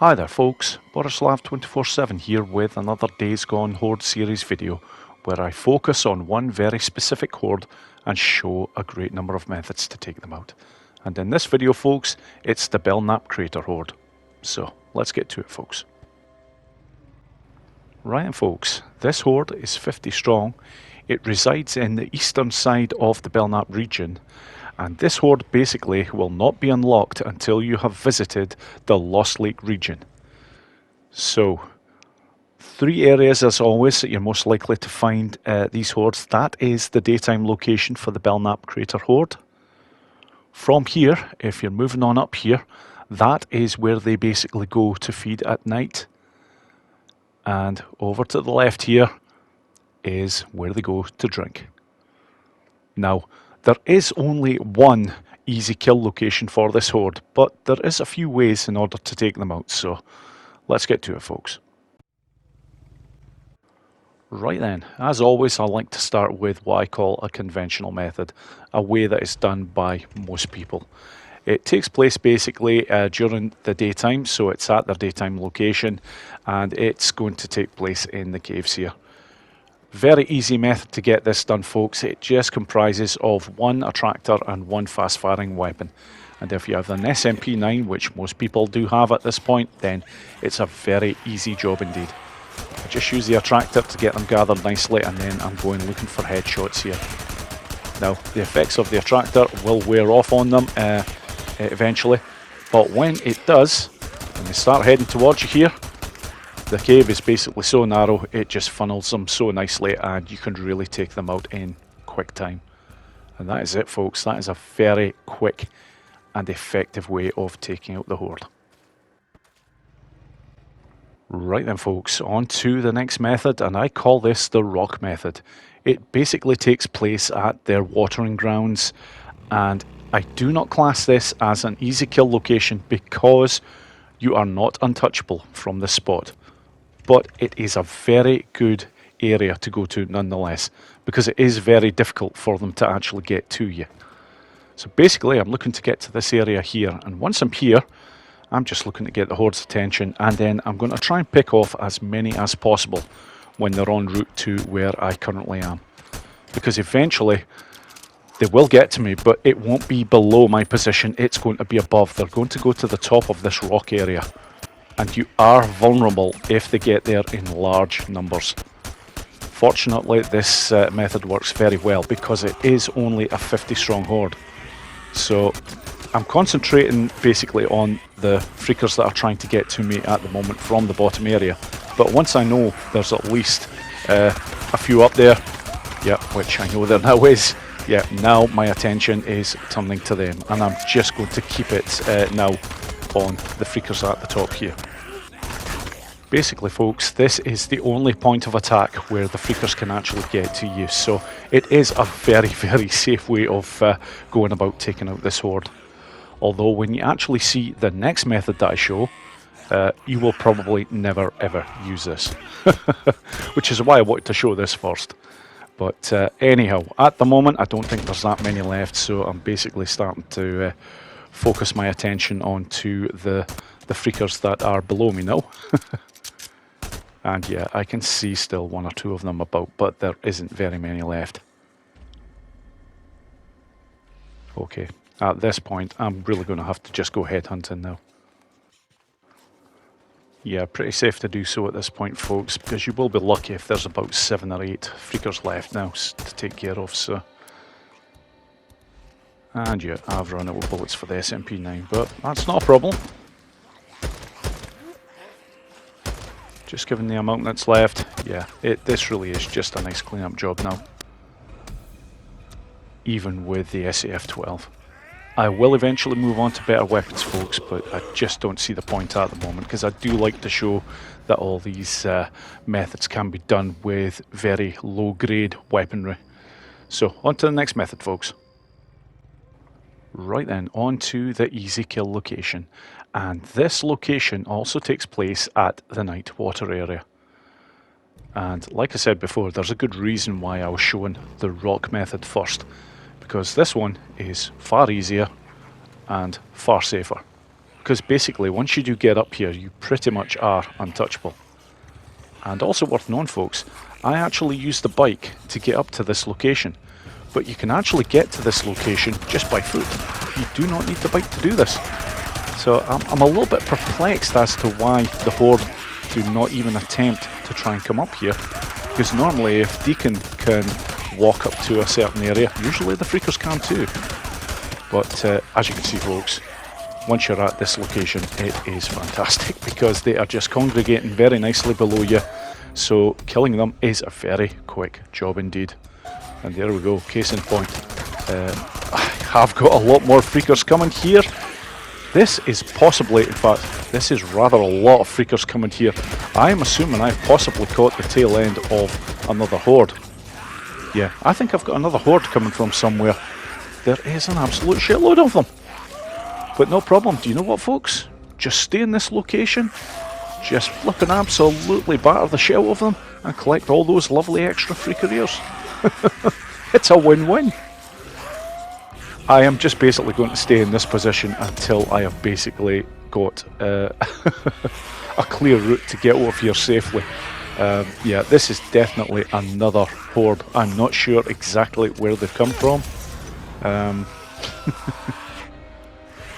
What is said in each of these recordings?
Hi there folks, Borislav247 here with another Days Gone Horde series video where I focus on one very specific horde and show a great number of methods to take them out. And in this video folks, it's the BELKNAP CRATER HORDE. So let's get to it folks. Right then folks, this horde is 50 strong. It resides in the eastern side of the BELKNAP region. And this horde basically will not be unlocked until you have visited the Lost Lake region. So, 3 areas as always that you're most likely to find these hordes. That is the daytime location for the BELKNAP CRATER HORDE. From here, if you're moving on up here, that is where they basically go to feed at night. And over to the left here is where they go to drink. Now, there is only one easy kill location for this horde, but there is a few ways in order to take them out, so let's get to it folks. Right then, as always I like to start with what I call a conventional method, a way that is done by most people. It takes place basically during the daytime, so it's at their daytime location, and it's going to take place in the caves here. Very easy method to get this done folks. It just comprises of one attractor and one fast firing weapon, and if you have an SMP9, which most people do have at this point, then it's a very easy job indeed. I just use the attractor to get them gathered nicely, and then I'm going looking for headshots here. Now the effects of the attractor will wear off on them eventually, but when it does, when they start heading towards you here, the cave is basically so narrow, it just funnels them so nicely and you can really take them out in quick time. And that is it folks, that is a very quick and effective way of taking out the horde. Right then folks, on to the next method, and I call this the rock method. It basically takes place at their watering grounds, and I do not class this as an easy kill location because you are not untouchable from this spot. But it is a very good area to go to nonetheless, because it is very difficult for them to actually get to you. So basically I'm looking to get to this area here, and once I'm here I'm just looking to get the horde's attention, and then I'm going to try and pick off as many as possible when they're en route to where I currently am, because eventually they will get to me, but it won't be below my position, it's going to be above. They're going to go to the top of this rock area, and you are vulnerable if they get there in large numbers. Fortunately, this method works very well because it is only a 50 strong horde. So I'm concentrating basically on the freakers that are trying to get to me at the moment from the bottom area. But once I know there's at least a few up there, yeah, which I know there now is, yeah, now my attention is turning to them, and I'm just going to keep it now on the freakers at the top here. Basically folks, this is the only point of attack where the freakers can actually get to you, so it is a very safe way of going about taking out this horde. Although when you actually see the next method that I show, you will probably never ever use this, which is why I wanted to show this first. But anyhow, at the moment I don't think there's that many left, so I'm basically starting to focus my attention onto the freakers that are below me now. And yeah, I can see still 1 or 2 of them about, but there isn't very many left. Okay, at this point I'm really going to have to just go headhunting now. Yeah, pretty safe to do so at this point folks, because you will be lucky if there's about 7 or 8 freakers left now to take care of. So, and yeah, I've run out of bullets for the SMP9, but that's not a problem. Just given the amount that's left, yeah, this really is just a nice clean-up job now. Even with the SAF-12. I will eventually move on to better weapons folks, but I just don't see the point at the moment, because I do like to show that all these methods can be done with very low-grade weaponry. So, on to the next method folks. Right then, on to the easy kill location. And this location also takes place at the night water area. And like I said before, there's a good reason why I was showing the rock method first, because this one is far easier and far safer. because basically once you do get up here, you pretty much are untouchable. And also worth knowing, folks, I actually used the bike to get up to this location, but you can actually get to this location just by foot. You do not need the bike to do this. So I'm a little bit perplexed as to why the Horde do not even attempt to try and come up here, because normally if Deacon can walk up to a certain area, usually the Freakers can too. But as you can see, folks, once you're at this location, it is fantastic because they are just congregating very nicely below you, so killing them is a very quick job indeed. And there we go, case in point. I have got a lot more Freakers coming here. This is possibly, in fact, this is rather a lot of Freakers coming here. I'm assuming I've possibly caught the tail end of another Horde. Yeah, I think I've got another Horde coming from somewhere. There is an absolute shitload of them. But no problem, do you know what, folks? Just stay in this location, just flipping absolutely batter the shit out of them, and collect all those lovely extra Freaker ears. It's a win-win. I am just basically going to stay in this position until I have basically got a clear route to get over here safely. Yeah, this is definitely another Horde. I'm not sure exactly where they've come from.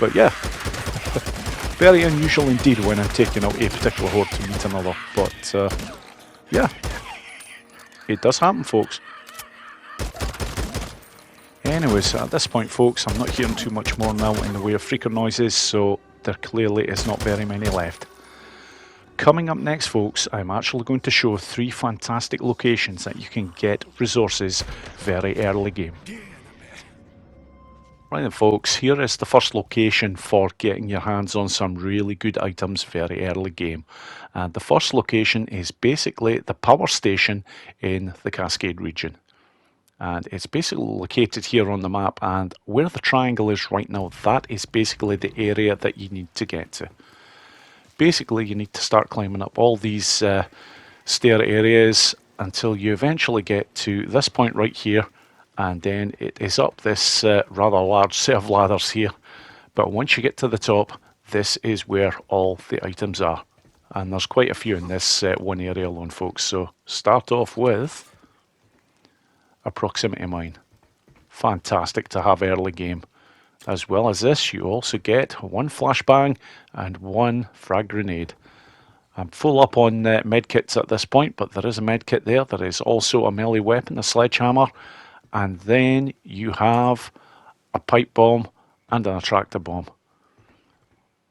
But yeah, very unusual indeed when I'm taking out a particular Horde to meet another. But yeah, it does happen, folks. Anyways, at this point, folks, I'm not hearing too much more now in the way of Freaker noises, so there clearly is not very many left. Coming up next, folks, I'm actually going to show 3 fantastic locations that you can get resources very early game. Right then, folks, here is the first location for getting your hands on some really good items very early game. And the first location is basically the power station in the Cascade region. And it's basically located here on the map, and where the triangle is right now, that is basically the area that you need to get to. Basically, you need to start climbing up all these stair areas until you eventually get to this point right here, and then it is up this rather large set of ladders here. But once you get to the top, this is where all the items are. And there's quite a few in this one area alone, folks. So start off with a proximity mine. Fantastic to have early game. As well as this, you also get 1 flashbang and 1 frag grenade. I'm full up on medkits at this point, but there is a medkit there. There is also a melee weapon, a sledgehammer, and then you have a pipe bomb and an attractor bomb.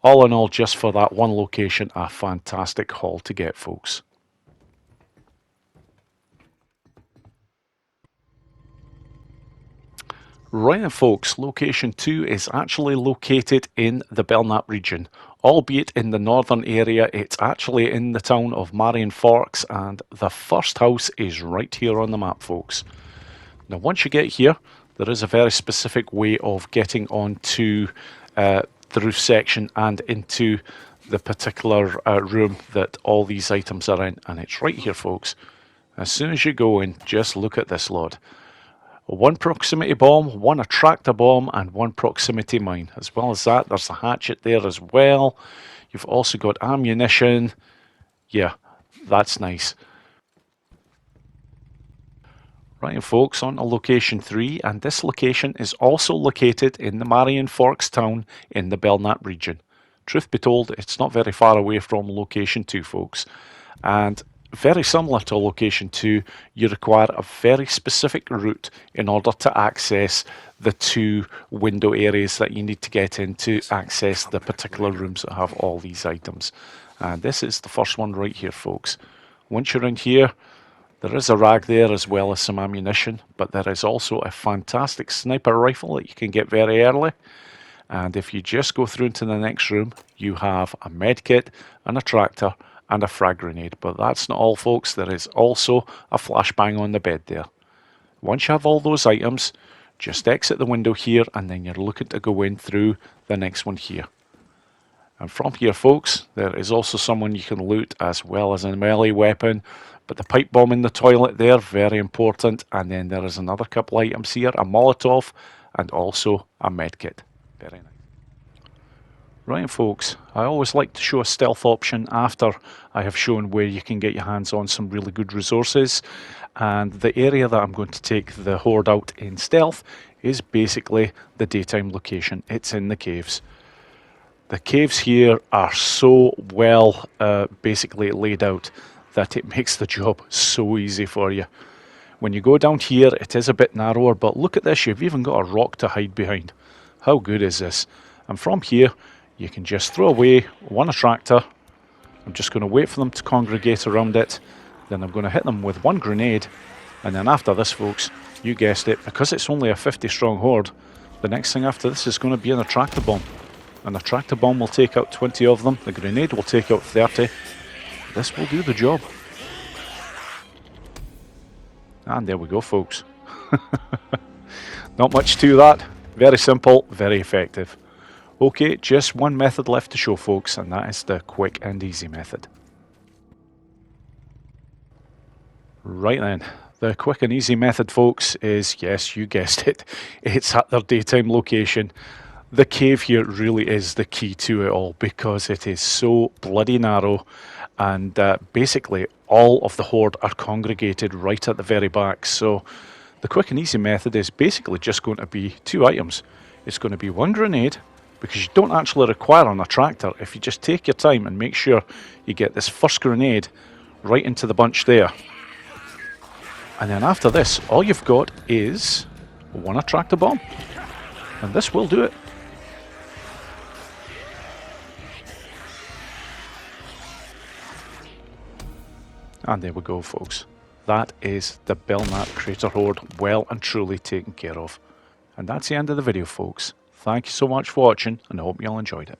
All in all, just for that one location, a fantastic haul to get, folks. Right then, folks, location 2 is actually located in the Belknap region. Albeit in the northern area, it's actually in the town of Marion Forks, and the first house is right here on the map, folks. Now, once you get here, there is a very specific way of getting onto the roof section and into the particular room that all these items are in, and it's right here, folks. As soon as you go in, just look at this lot. 1 proximity bomb, 1 attractor bomb, and 1 proximity mine. As well as that, there's a hatchet there as well. You've also got ammunition. Yeah, that's nice. Right, folks, on to location 3, and this location is also located in the Marion Forks town in the Belknap region. Truth be told, it's not very far away from location 2, folks. And very similar to location 2, you require a very specific route in order to access the 2 window areas that you need to get in to access the particular rooms that have all these items. And this is the first one right here, folks. Once you're in here, there is a rag there as well as some ammunition, but there is also a fantastic sniper rifle that you can get very early. And if you just go through into the next room, you have a medkit, an attractor, and a frag grenade. But that's not all, folks. There is also a flashbang on the bed there. Once you have all those items, just exit the window here, and then you're looking to go in through the next one here. And from here, folks, there is also someone you can loot as well as a melee weapon. But the pipe bomb in the toilet there, very important. And then there is another couple items here, a Molotov and also a medkit. Very nice. Right, folks, I always like to show a stealth option after I have shown where you can get your hands on some really good resources, and the area that I'm going to take the horde out in stealth is basically the daytime location. It's in the caves. The caves here are so well basically laid out that it makes the job so easy for you. When you go down here, it is a bit narrower, but look at this, you've even got a rock to hide behind. How good is this? And from here, you can just throw away one attractor. I'm just going to wait for them to congregate around it. Then I'm going to hit them with one grenade. And then after this, folks, you guessed it, because it's only a 50 strong horde, the next thing after this is going to be an attractor bomb. An attractor bomb will take out 20 of them. The grenade will take out 30. This will do the job. And there we go, folks. Not much to that. Very simple, very effective. Okay, just one method left to show, folks, and that is the quick and easy method. Right then, the quick and easy method, folks, is, yes, you guessed it, it's at their daytime location. The cave here really is the key to it all, because it is so bloody narrow, and basically all of the horde are congregated right at the very back. So the quick and easy method is basically just going to be two items. It's going to be one grenade, because you don't actually require an attractor if you just take your time and make sure you get this first grenade right into the bunch there. And then after this, all you've got is one attractor bomb, and this will do it. And there we go, folks. That is the BELKNAP Crater Horde well and truly taken care of. And that's the end of the video, folks. Thank you so much for watching, and I hope you all enjoyed it.